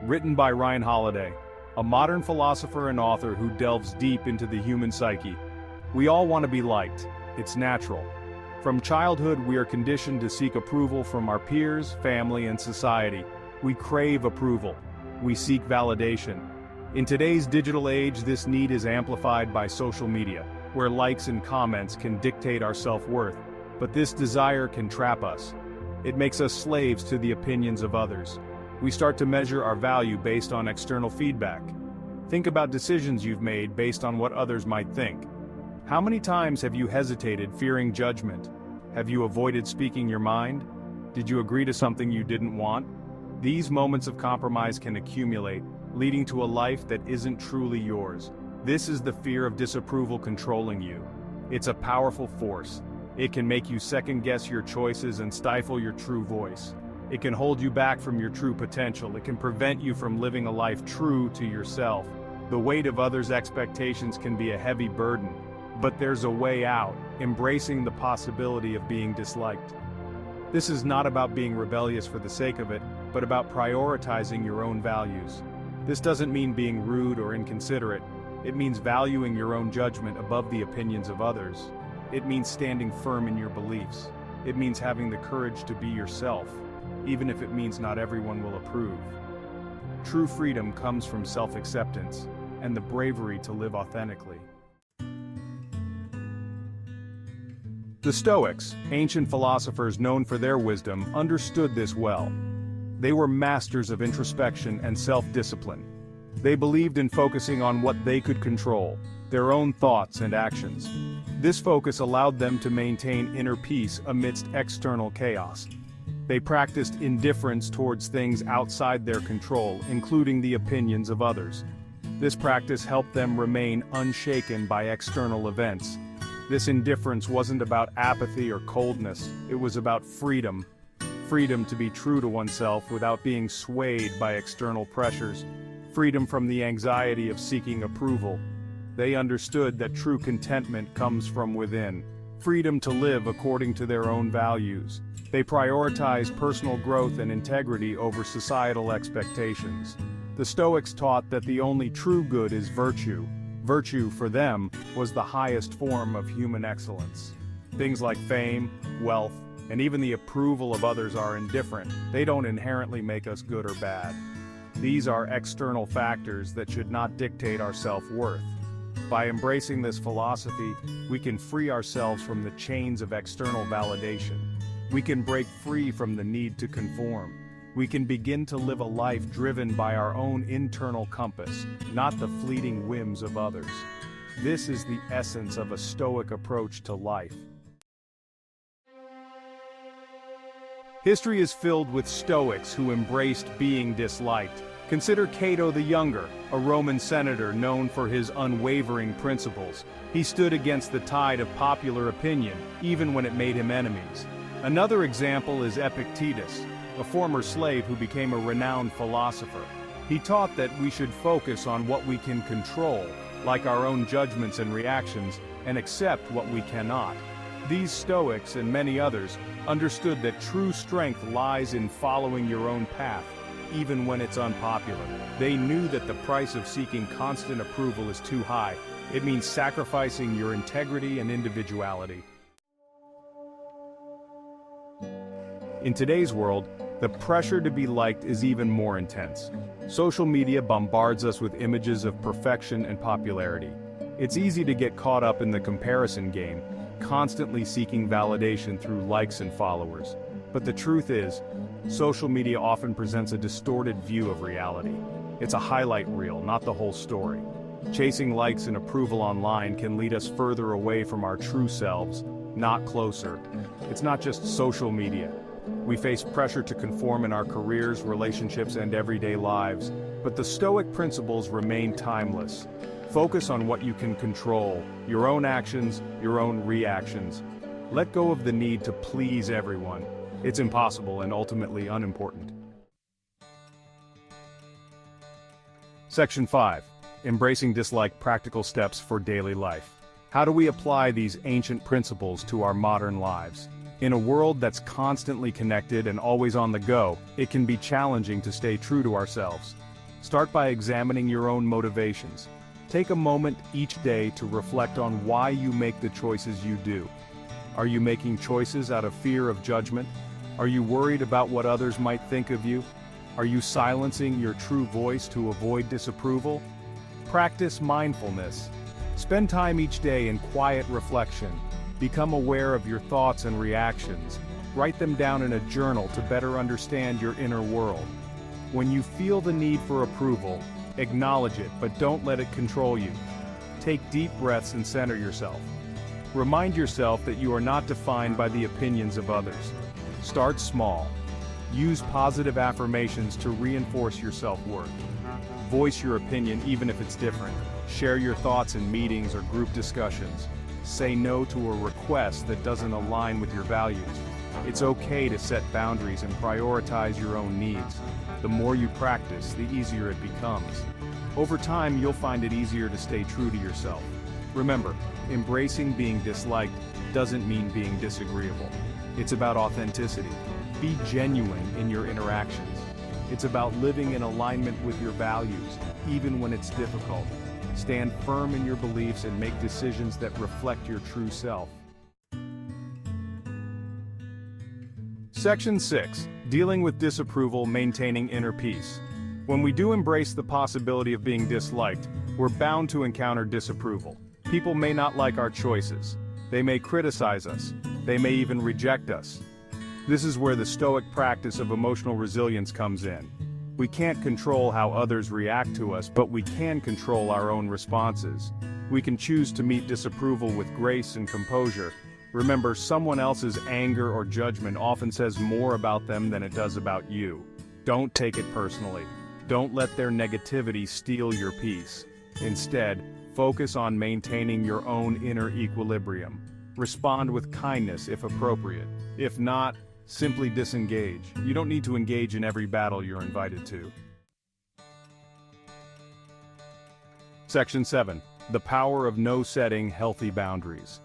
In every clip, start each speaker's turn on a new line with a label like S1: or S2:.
S1: written by Ryan Holiday, a modern philosopher and author who delves deep into the human psyche. We all want to be liked. It's natural. From childhood, we are conditioned to seek approval from our peers, family, and society. We crave approval. We seek validation. In today's digital age, this need is amplified by social media, where likes and comments can dictate our self-worth. But this desire can trap us. It makes us slaves to the opinions of others. We start to measure our value based on external feedback. Think about decisions you've made based on what others might think. How many times have you hesitated, fearing judgment? Have you avoided speaking your mind? Did you agree to something you didn't want? These moments of compromise can accumulate, leading to a life that isn't truly yours. This is the fear of disapproval controlling you. It's a powerful force. It can make you second-guess your choices and stifle your true voice. It can hold you back from your true potential. It can prevent you from living a life true to yourself. The weight of others' expectations can be a heavy burden, but there's a way out, embracing the possibility of being disliked. This is not about being rebellious for the sake of it, but about prioritizing your own values. This doesn't mean being rude or inconsiderate. It means valuing your own judgment above the opinions of others. It means standing firm in your beliefs. It means having the courage to be yourself, even if it means not everyone will approve. True freedom comes from self-acceptance and the bravery to live authentically. The Stoics, ancient philosophers known for their wisdom, understood this well. They were masters of introspection and self-discipline. They believed in focusing on what they could control, their own thoughts and actions. This focus allowed them to maintain inner peace amidst external chaos. They practiced indifference towards things outside their control, including the opinions of others. This practice helped them remain unshaken by external events. This indifference wasn't about apathy or coldness, it was about freedom. Freedom to be true to oneself without being swayed by external pressures. Freedom from the anxiety of seeking approval. They understood that true contentment comes from within. Freedom to live according to their own values. They prioritized personal growth and integrity over societal expectations. The Stoics taught that the only true good is virtue. Virtue, for them, was the highest form of human excellence. Things like fame, wealth, and even the approval of others are indifferent. They don't inherently make us good or bad. These are external factors that should not dictate our self-worth. By embracing this philosophy, we can free ourselves from the chains of external validation. We can break free from the need to conform. We can begin to live a life driven by our own internal compass, not the fleeting whims of others. This is the essence of a Stoic approach to life. History is filled with Stoics who embraced being disliked. Consider Cato the Younger, a Roman senator known for his unwavering principles. He stood against the tide of popular opinion, even when it made him enemies. Another example is Epictetus, a former slave who became a renowned philosopher. He taught that we should focus on what we can control, like our own judgments and reactions, and accept what we cannot. These Stoics and many others understood that true strength lies in following your own path, even when it's unpopular. They knew that the price of seeking constant approval is too high. It means sacrificing your integrity and individuality. In today's world, the pressure to be liked is even more intense. Social media bombards us with images of perfection and popularity. It's easy to get caught up in the comparison game, constantly seeking validation through likes and followers. But the truth is, social media often presents a distorted view of reality. It's a highlight reel, not the whole story. Chasing likes and approval online can lead us further away from our true selves, not closer. It's not just social media. We face pressure to conform in our careers, relationships, and everyday lives, but the Stoic principles remain timeless. Focus on what you can control, your own actions, your own reactions. Let go of the need to please everyone. It's impossible and ultimately unimportant. Section 5. Embracing dislike: practical steps for daily life. How do we apply these ancient principles to our modern lives? In a world that's constantly connected and always on the go, it can be challenging to stay true to ourselves. Start by examining your own motivations. Take a moment each day to reflect on why you make the choices you do. Are you making choices out of fear of judgment? Are you worried about what others might think of you? Are you silencing your true voice to avoid disapproval? Practice mindfulness. Spend time each day in quiet reflection. Become aware of your thoughts and reactions. Write them down in a journal to better understand your inner world. When you feel the need for approval, acknowledge it, but don't let it control you. Take deep breaths and center yourself. Remind yourself that you are not defined by the opinions of others. Start small. Use positive affirmations to reinforce your self-worth. Voice your opinion even if it's different. Share your thoughts in meetings or group discussions. Say no to a request that doesn't align with your values. It's okay to set boundaries and prioritize your own needs. The more you practice, the easier it becomes. Over time, you'll find it easier to stay true to yourself. Remember, embracing being disliked doesn't mean being disagreeable. It's about authenticity. Be genuine in your interactions. It's about living in alignment with your values, even when it's difficult. Stand firm in your beliefs and make decisions that reflect your true self. Section 6. Dealing with disapproval, maintaining inner peace. When we do embrace the possibility of being disliked, we're bound to encounter disapproval. People may not like our choices. They may criticize us. They may even reject us. This is where the Stoic practice of emotional resilience comes in. We can't control how others react to us, but we can control our own responses. We can choose to meet disapproval with grace and composure. Remember, someone else's anger or judgment often says more about them than it does about you. Don't take it personally. Don't let their negativity steal your peace. Instead, focus on maintaining your own inner equilibrium. Respond with kindness if appropriate. If not, simply disengage. You don't need to engage in every battle you're invited to. Section 7. The power of no setting healthy boundaries.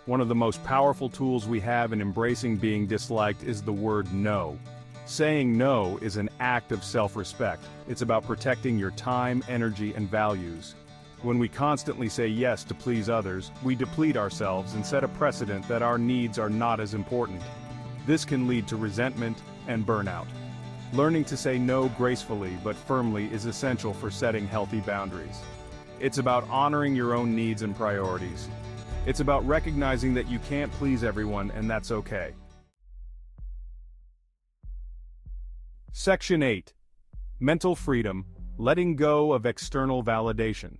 S1: One of the most powerful tools we have in embracing being disliked is the word no. Saying no is an act of self-respect. It's about protecting your time, energy, and values. When we constantly say yes to please others, we deplete ourselves and set a precedent that our needs are not as important. This can lead to resentment and burnout. Learning to say no gracefully but firmly is essential for setting healthy boundaries. It's about honoring your own needs and priorities. It's about recognizing that you can't please everyone, and that's okay. Section 8. Mental freedom, letting go of external validation.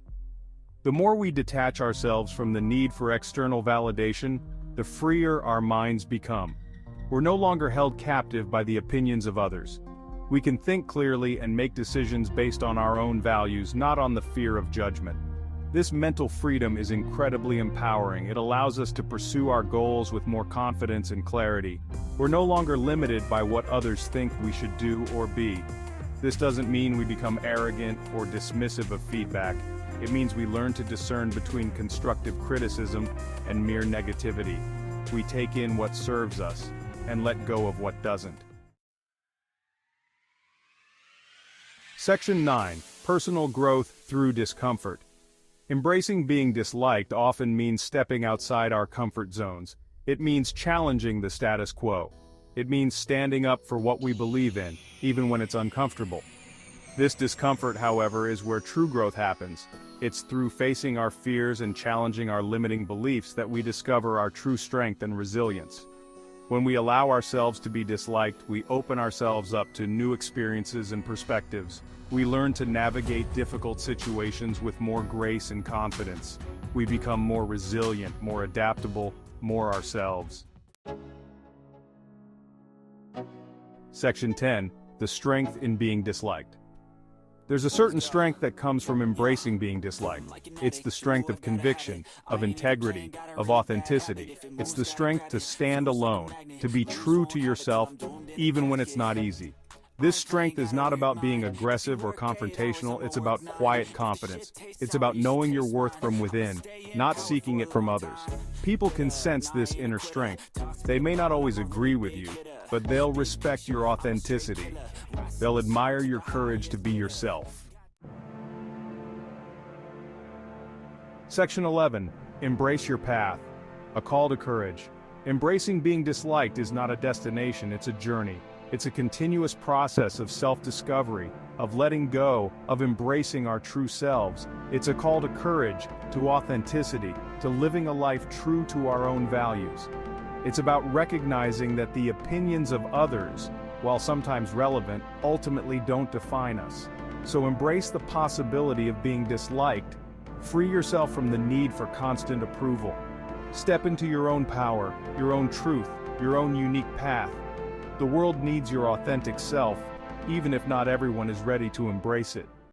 S1: The more we detach ourselves from the need for external validation, the freer our minds become. We're no longer held captive by the opinions of others. We can think clearly and make decisions based on our own values, not on the fear of judgment. This mental freedom is incredibly empowering. It allows us to pursue our goals with more confidence and clarity. We're no longer limited by what others think we should do or be. This doesn't mean we become arrogant or dismissive of feedback. It means we learn to discern between constructive criticism and mere negativity. We take in what serves us and let go of what doesn't. Section 9. Personal growth through discomfort. Embracing being disliked often means stepping outside our comfort zones. It means challenging the status quo. It means standing up for what we believe in, even when it's uncomfortable. This discomfort, however, is where true growth happens. It's through facing our fears and challenging our limiting beliefs that we discover our true strength and resilience. When we allow ourselves to be disliked, we open ourselves up to new experiences and perspectives. We learn to navigate difficult situations with more grace and confidence. We become more resilient, more adaptable, more ourselves. Section 10. The strength in being disliked. There's a certain strength that comes from embracing being disliked. It's the strength of conviction, of integrity, of authenticity. It's the strength to stand alone, to be true to yourself, even when it's not easy. This strength is not about being aggressive or confrontational, it's about quiet confidence. It's about knowing your worth from within, not seeking it from others. People can sense this inner strength. They may not always agree with you, but they'll respect your authenticity. They'll admire your courage to be yourself. Section 11. Embrace your path. A call to courage. Embracing being disliked is not a destination, it's a journey. It's a continuous process of self-discovery, of letting go, of embracing our true selves. It's a call to courage, to authenticity, to living a life true to our own values. It's about recognizing that the opinions of others, while sometimes relevant, ultimately don't define us. So embrace the possibility of being disliked. Free yourself from the need for constant approval. Step into your own power, your own truth, your own unique path. The world needs your authentic self, even if not everyone is ready to embrace it.